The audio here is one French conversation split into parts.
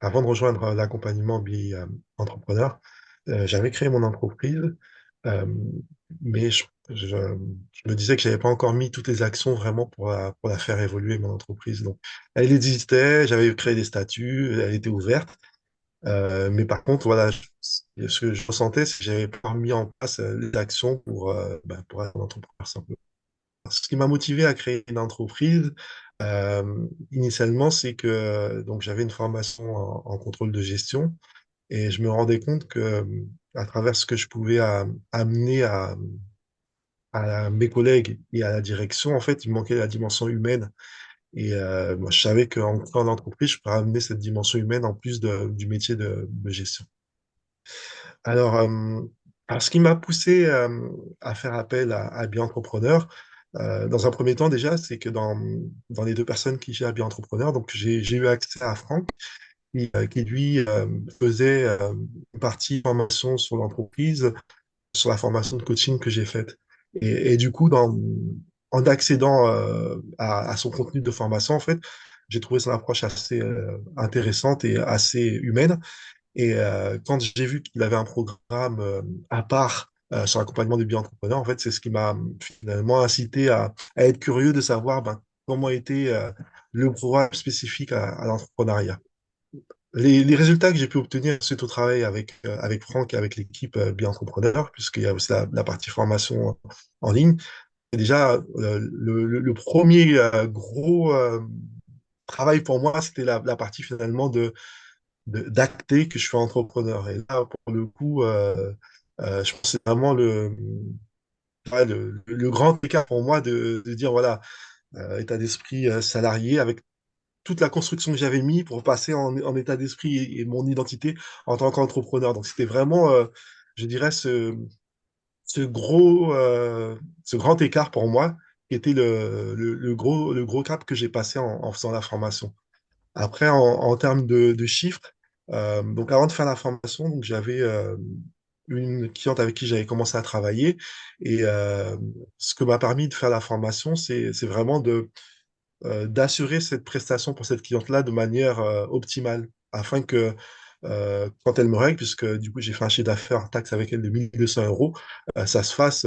avant de rejoindre l'accompagnement entrepreneur, j'avais créé mon entreprise, euh, mais je me disais que j'avais pas encore mis toutes les actions vraiment pour la faire évoluer, mon entreprise. Donc, elle existait, j'avais créé des statuts, elle était ouverte. Mais par contre, voilà, ce que je ressentais, c'est que j'avais pas mis en place les actions pour être un entrepreneur simplement. Ce qui m'a motivé à créer une entreprise, initialement, c'est que donc j'avais une formation en contrôle de gestion et je me rendais compte que à travers ce que je pouvais amener à mes collègues et à la direction, en fait, il me manquait la dimension humaine. Et moi, je savais qu'en créant l'entreprise, je pourrais amener cette dimension humaine en plus du métier de gestion. Alors, ce qui m'a poussé à faire appel à Bi-Entrepreneur, dans un premier temps déjà, c'est que dans les deux personnes qui gèrent Bi-Entrepreneur, donc j'ai eu accès à Franck, qui lui faisait une partie formation sur l'entreprise, sur la formation de coaching que j'ai faite. Et du coup, en accédant à son contenu de formation, en fait, j'ai trouvé son approche assez intéressante et assez humaine. Et quand j'ai vu qu'il avait un programme à part sur l'accompagnement des bio-entrepreneurs, en fait, c'est ce qui m'a finalement incité à être curieux de savoir comment était le programme spécifique à l'entrepreneuriat. Les résultats que j'ai pu obtenir suite au travail avec Franck et avec l'équipe bio-entrepreneur, puisqu'il y a aussi la partie formation en ligne, et déjà, le premier gros travail pour moi, c'était la partie finalement d'acter que je suis entrepreneur. Et là, pour le coup, je pense que c'est vraiment ouais, le grand écart pour moi de dire, voilà, état d'esprit salarié avec toute la construction que j'avais mis pour passer en état d'esprit et mon identité en tant qu'entrepreneur. Donc, c'était vraiment, je dirais, ce ce grand écart pour moi qui était le gros cap que j'ai passé en faisant la formation. Après, en termes de chiffres, donc avant de faire la formation, donc j'avais une cliente avec qui j'avais commencé à travailler. Et ce que m'a permis de faire la formation, c'est vraiment d'assurer cette prestation pour cette cliente-là de manière optimale, afin que quand elle me règle, puisque du coup j'ai fait un chiffre d'affaires en taxe avec elle de 1200 euros, ça se fasse,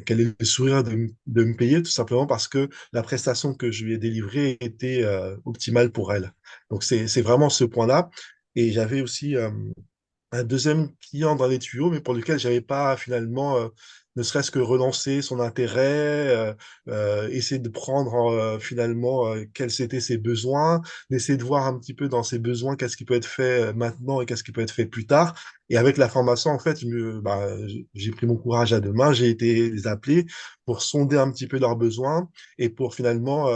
qu'elle ait le sourire de me payer, tout simplement parce que la prestation que je lui ai délivrée était optimale pour elle. Donc c'est vraiment ce point-là. Et j'avais aussi un deuxième client dans les tuyaux, mais pour lequel j'avais pas finalement, ne serait-ce que relancé son intérêt, essayer de prendre finalement quels étaient ses besoins, d'essayer de voir un petit peu dans ses besoins qu'est-ce qui peut être fait maintenant et qu'est-ce qui peut être fait plus tard. Et avec la formation, en fait, j'ai pris mon courage à deux mains, j'ai été les appeler pour sonder un petit peu leurs besoins et pour finalement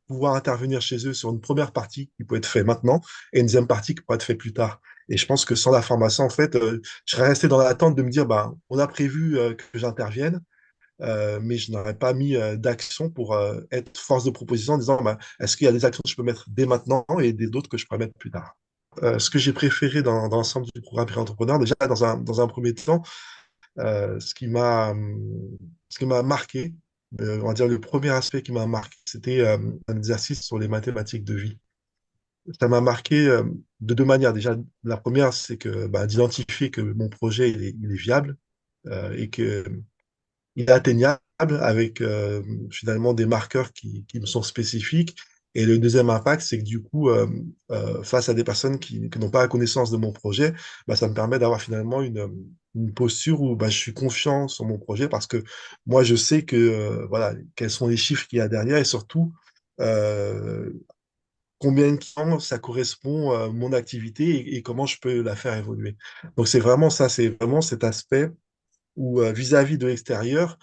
pouvoir intervenir chez eux sur une première partie qui peut être fait maintenant et une deuxième partie qui pourrait être fait plus tard. Et je pense que sans la formation, en fait, je serais resté dans l'attente de me dire, on a prévu que j'intervienne, mais je n'aurais pas mis d'action pour être force de proposition en disant, est-ce qu'il y a des actions que je peux mettre dès maintenant et des d'autres que je pourrais mettre plus tard. Ce que j'ai préféré dans l'ensemble du programme Pré-Entrepreneur, déjà dans un premier temps, euh, ce qui m'a ce qui m'a marqué, on va dire le premier aspect qui m'a marqué, c'était un exercice sur les mathématiques de vie. Ça m'a marqué de deux manières. Déjà, la première, c'est que d'identifier que mon projet il est viable et que il est atteignable avec finalement des marqueurs qui me sont spécifiques. Et le deuxième impact, c'est que du coup, face à des personnes qui n'ont pas la connaissance de mon projet, ça me permet d'avoir finalement une posture où je suis confiant sur mon projet parce que moi, je sais que voilà, quels sont les chiffres qu'il y a derrière et surtout euh, combien de temps ça correspond à mon activité et comment je peux la faire évoluer. Donc c'est vraiment ça, c'est vraiment cet aspect où vis-à-vis de l'extérieur,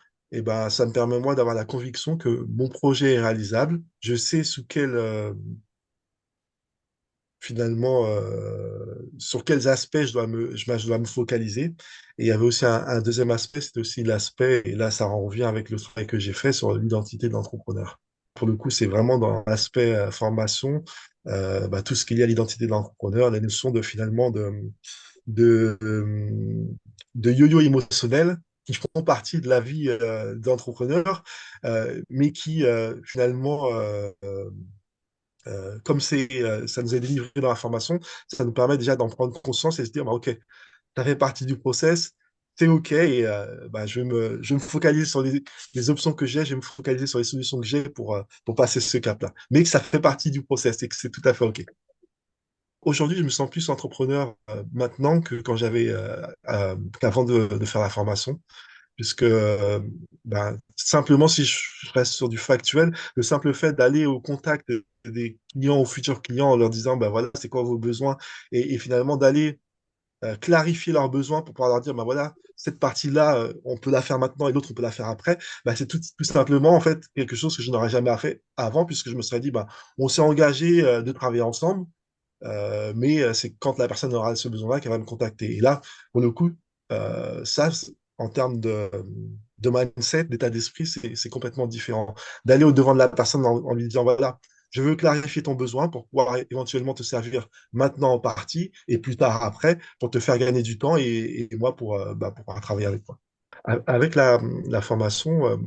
ça me permet moi d'avoir la conviction que mon projet est réalisable. Je sais sous quel finalement sur quels aspects je dois me focaliser. Et il y avait aussi un deuxième aspect, c'était aussi l'aspect, et là ça en revient avec le travail que j'ai fait sur l'identité de l'entrepreneur. Pour le coup, c'est vraiment dans l'aspect formation, tout ce qu'il y a à l'identité de l'entrepreneur, la notion de finalement de, euh, de yo-yo émotionnel qui font partie de la vie d'entrepreneur, mais qui finalement comme ça nous est délivré dans la formation, ça nous permet déjà d'en prendre conscience et se dire, bah, OK, ça fait partie du process, c'est OK, et bah, je vais me focaliser sur les options que j'ai, je vais me focaliser sur les solutions que j'ai pour passer ce cap-là. Mais que ça fait partie du process et que c'est tout à fait OK. Aujourd'hui, je me sens plus entrepreneur maintenant que quand qu'avant de faire la formation, puisque ben, simplement, si je reste sur du factuel, le simple fait d'aller au contact des clients ou futurs clients en leur disant, ben voilà, c'est quoi vos besoins, et finalement d'aller clarifier leurs besoins pour pouvoir leur dire, ben voilà, cette partie-là, on peut la faire maintenant et l'autre, on peut la faire après, ben, c'est tout simplement en fait quelque chose que je n'aurais jamais fait avant, puisque je me serais dit, ben, on s'est engagé de travailler ensemble, mais c'est quand la personne aura ce besoin-là qu'elle va me contacter. Et là, pour le coup, en termes de mindset, d'état d'esprit, c'est complètement différent. D'aller au-devant de la personne en lui disant, voilà, je veux clarifier ton besoin pour pouvoir éventuellement te servir maintenant en partie et plus tard après pour te faire gagner du temps et moi pour pouvoir travailler avec toi. Avec la formation,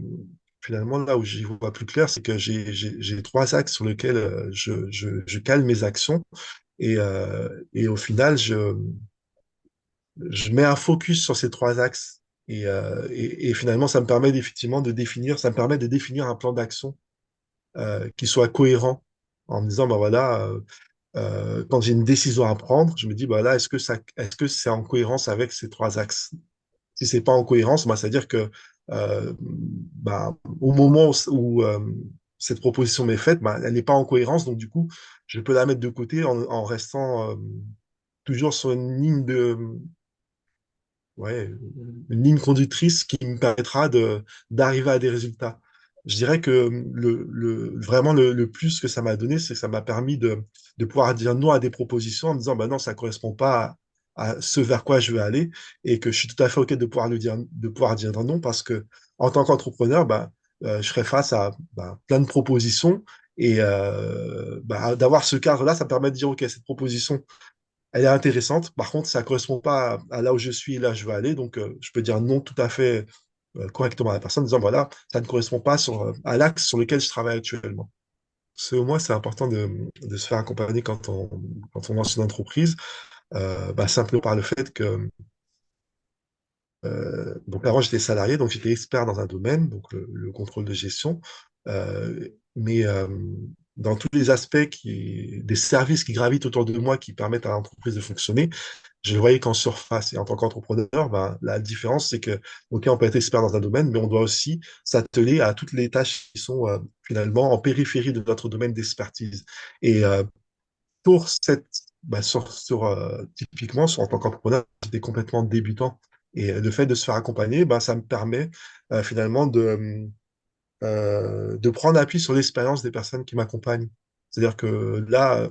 finalement, là où j'y vois plus clair, c'est que j'ai trois axes sur lesquels je cale mes actions. Et au final, je mets un focus sur ces trois axes. Et finalement, ça me permet de définir un plan d'action qui soit cohérent en me disant, bah voilà, quand j'ai une décision à prendre, je me dis, bah là, est-ce que c'est en cohérence avec ces trois axes? Si c'est pas en cohérence, bah, c'est-à-dire que bah, au moment où cette proposition m'est faite, bah, elle n'est pas en cohérence, donc du coup, je peux la mettre de côté en restant toujours sur une ligne ouais, une ligne conductrice qui me permettra d'arriver à des résultats. Je dirais que vraiment le plus que ça m'a donné, c'est que ça m'a permis de pouvoir dire non à des propositions en me disant, bah non, ça ne correspond pas à ce vers quoi je veux aller et que je suis tout à fait OK de pouvoir dire non parce que en tant qu'entrepreneur, bah, je serai face à bah, plein de propositions et bah, d'avoir ce cadre-là, ça me permet de dire, OK, cette proposition, elle est intéressante. Par contre, ça ne correspond pas à là où je suis et là où je veux aller. Donc, je peux dire non tout à fait correctement à la personne en disant, voilà, ça ne correspond pas à l'axe sur lequel je travaille actuellement. Au moins, c'est important de se faire accompagner quand on lance une entreprise, bah, simplement par le fait que donc avant, j'étais salarié, donc j'étais expert dans un domaine, donc le contrôle de gestion. Mais dans tous les aspects des services qui gravitent autour de moi qui permettent à l'entreprise de fonctionner, je le voyais qu'en surface. Et en tant qu'entrepreneur, ben, la différence, c'est que, OK, on peut être expert dans un domaine, mais on doit aussi s'atteler à toutes les tâches qui sont finalement en périphérie de notre domaine d'expertise. Et pour cette, bah, typiquement, en tant qu'entrepreneur, j'étais complètement débutant. Et le fait de se faire accompagner, bah, ça me permet finalement de prendre appui sur l'expérience des personnes qui m'accompagnent. C'est-à-dire que là,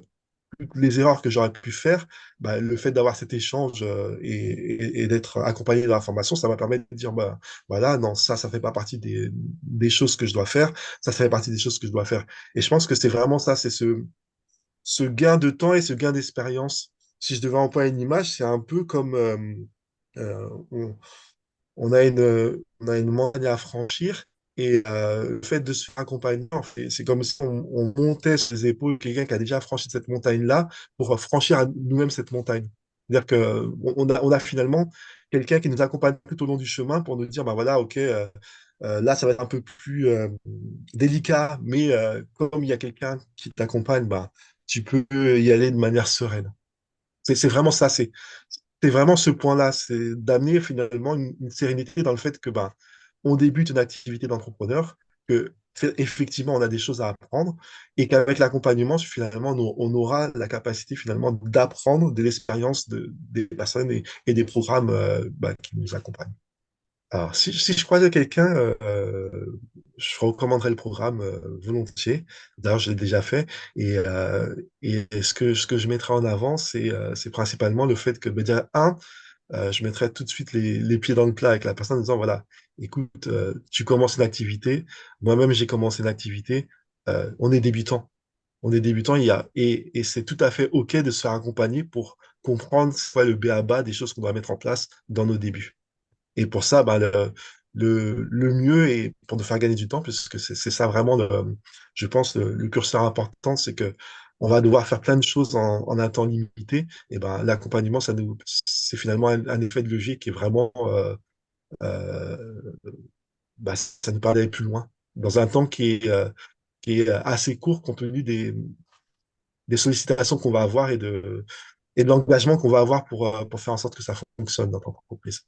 toutes les erreurs que j'aurais pu faire, bah, le fait d'avoir cet échange et d'être accompagné dans la formation, ça m'a permis de dire, bah, voilà, non, ça fait pas partie des choses que je dois faire, ça fait partie des choses que je dois faire. Et je pense que c'est vraiment ça, c'est ce gain de temps et ce gain d'expérience. Si je devais employer une image, c'est un peu comme euh, on, on a une montagne à franchir et le fait de se faire accompagner, en fait, c'est comme si on montait sur les épaules de quelqu'un qui a déjà franchi cette montagne-là pour franchir à nous-mêmes cette montagne. C'est-à-dire on a finalement quelqu'un qui nous accompagne tout au long du chemin pour nous dire, bah voilà, ok, là, ça va être un peu plus délicat, mais comme il y a quelqu'un qui t'accompagne, bah, tu peux y aller de manière sereine. C'est vraiment ça, c'est vraiment ce point-là, c'est d'amener finalement une sérénité dans le fait que ben, on débute une activité d'entrepreneur, que effectivement on a des choses à apprendre et qu'avec l'accompagnement, finalement, on aura la capacité finalement d'apprendre de l'expérience des personnes et des programmes bah, qui nous accompagnent. Alors, si je croisais quelqu'un, je recommanderais le programme volontiers. D'ailleurs, je l'ai déjà fait. Et ce que je mettrais en avant, c'est principalement le fait que, ben, déjà, je mettrais tout de suite les pieds dans le plat avec la personne en disant, voilà, écoute, tu commences une activité. Moi-même, j'ai commencé une activité. On est débutant. On est débutant, et c'est tout à fait OK de se faire accompagner pour comprendre soit le b.a.-ba des choses qu'on doit mettre en place dans nos débuts. Et pour ça, bah, le mieux et pour nous faire gagner du temps, puisque c'est ça vraiment, je pense, le curseur important, c'est que on va devoir faire plein de choses en un temps limité. Et ben, l'accompagnement, c'est finalement un effet de levier qui est vraiment, euh, bah, ça nous permet d'aller plus loin dans un temps qui est assez court compte tenu des sollicitations qu'on va avoir et de l'engagement qu'on va avoir pour faire en sorte que ça fonctionne dans notre entreprise.